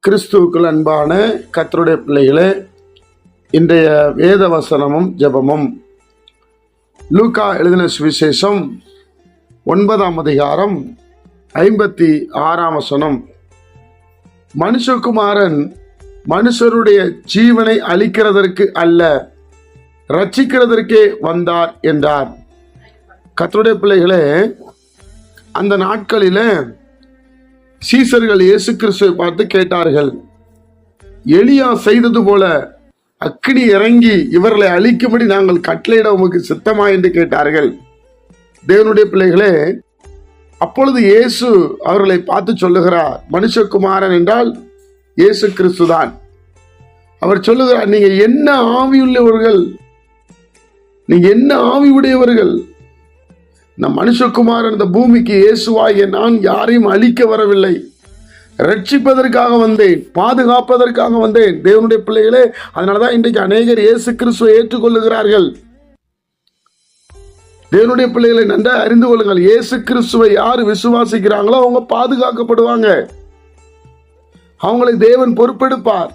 கிறிஸ்துவுக்குள் அன்பான கர்த்தருடைய பிள்ளைகளே, இன்றைய வேத வசனமும் ஜெபமும் லூக்கா எழுதின சுவிசேஷம் 9ஆம் அதிகாரம் 56ஆம் வசனம். மனுஷகுமாரன் மனுஷருடைய ஜீவனை அளிக்கிறதற்கு அல்ல, ரட்சிக்கிறதற்கே வந்தார் என்றார். கர்த்தருடைய பிள்ளைகளே, அந்த நாட்களிலே சீசர்கள் இயேசு கிறிஸ்துவை பார்த்து கேட்டார்கள், எலியா செய்தது போல அக்கினி இறங்கி இவர்களை அழிக்கும்படி நாங்கள் கட்டளையிட உமக்கு சித்தமா என்று கேட்டார்கள். தேவனுடைய பிள்ளைகளே, அப்பொழுது இயேசு அவர்களை பார்த்து சொல்லுகிறார், மனுஷகுமாரன் என்றால் இயேசு கிறிஸ்து தான். அவர் சொல்லுகிறார், நீங்க என்ன ஆவியுள்ளவர்கள், நீங்க என்ன ஆவி உடையவர்கள். நம் மனுஷகுமாரன் இந்த பூமிக்கு இயேசுவாகிய நான் யாரையும் அழிக்க வரவில்லை, ரட்சிப்பதற்காக வந்தேன், பாதுகாப்பதற்காக வந்தேன். தேவனுடைய பிள்ளைகளே, அதனாலதான் இன்றைக்கு அநேகர் இயேசு கிறிஸ்துவை ஏற்றுக்கொள்ளுகிறார்கள். தேவனுடைய பிள்ளைகளை நன்றாக அறிந்து கொள்ளுங்கள். இயேசு கிறிஸ்துவை யாரு விசுவாசிக்கிறாங்களோ அவங்க பாதுகாக்கப்படுவாங்க, அவங்களை தேவன் பொறுப்பெடுப்பார்.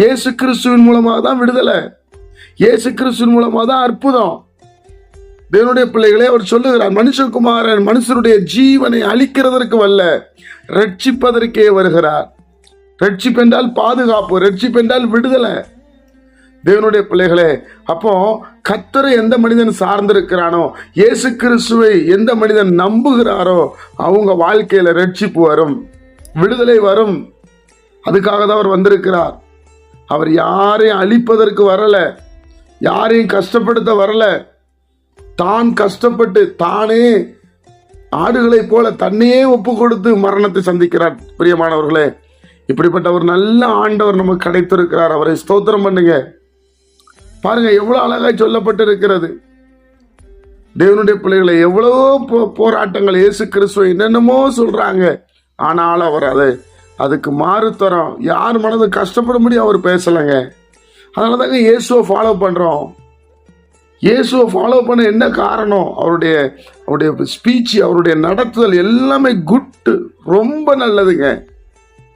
இயேசு கிறிஸ்துவின் மூலமாக தான் விடுதலை, இயேசு கிறிஸ்துவின் மூலமாக தான் அற்புதம். தேவனுடைய பிள்ளைகளே, அவர் சொல்லுகிறார், மனுஷகுமாரன் மனுஷருடைய ஜீவனை அளிக்கிறதற்கு வல்ல, ரட்சிப்பதற்கே வருகிறார். ரட்சிப்பு என்றால் பாதுகாப்பு, ரட்சிப்பு என்றால் விடுதலை. தேவனுடைய பிள்ளைகளே, அப்போ கர்த்தரை எந்த மனிதன் சார்ந்திருக்கிறானோ, இயேசு கிறிஸ்துவை எந்த மனிதன் நம்புகிறாரோ அவங்க வாழ்க்கையில ரட்சிப்பு வரும், விடுதலை வரும். அதுக்காக தான் அவர் வந்திருக்கிறார். அவர் யாரையும் அழிப்பதற்கு வரல, யாரையும் கஷ்டப்படுத்த வரல. தான் கஷ்டப்பட்டு தானே ஆடுகளை போல தன்னையே ஒப்பு கொடுத்து மரணத்தை சந்திக்கிறார். பிரியமானவர்களே, இப்படிப்பட்ட ஒரு நல்ல ஆண்டவர் நமக்கு கிடைத்திருக்கிறார். அவரை ஸ்தோத்திரம் பண்ணுங்க. பாருங்க எவ்வளவு அழகாய் சொல்லப்பட்டு இருக்கிறது. தேவனுடைய பிள்ளைகளை எவ்வளவோ போராட்டங்கள், இயேசு கிறிஸ்துவை என்னென்னமோ சொல்றாங்க, ஆனால் அவர் அதுக்கு மாறுத்தரம். யார் மனது கஷ்டப்படும்படி அவர் பேசலைங்க. அதனால தாங்க இயேசுவை ஃபாலோ பண்றோம். இயேசுவை ஃபாலோ பண்ண என்ன காரணம்? அவருடைய ஸ்பீச், அவருடைய நடத்துதல் எல்லாமே குட், ரொம்ப நல்லதுங்க.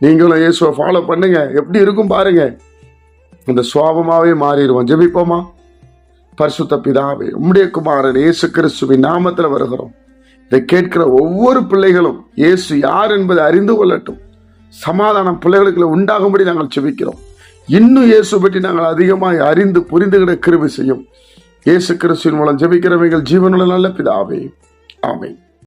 நீங்களும் இயேசுவை ஃபாலோ பண்ணுங்க, எப்படி இருக்கும் பாருங்க. இந்த சுவாபமாவே மாறிடுவோம். ஜெபிப்போமா? பரிசுத்த பிதாவே, உம்முடைய குமாரன் இயேசு கிறிஸ்துவின் நாமத்தில் வருகிறோம். இதை கேட்கிற ஒவ்வொரு பிள்ளைகளும் இயேசு யார் என்பதை அறிந்து கொள்ளட்டும். சமாதானம் பிள்ளைகளுக்கு உண்டாகும்படி நாங்கள் ஜெபிக்கிறோம். இன்னும் இயேசு பற்றி நாங்கள் அதிகமாக அறிந்து புரிந்துகிற கிருபை செய்யும். இயேசு கிறிஸ்துவின் மூலம் ஜெபிக்கிறவர்கள் ஜீவனுள்ள நல்ல பிதாவே, ஆமென்.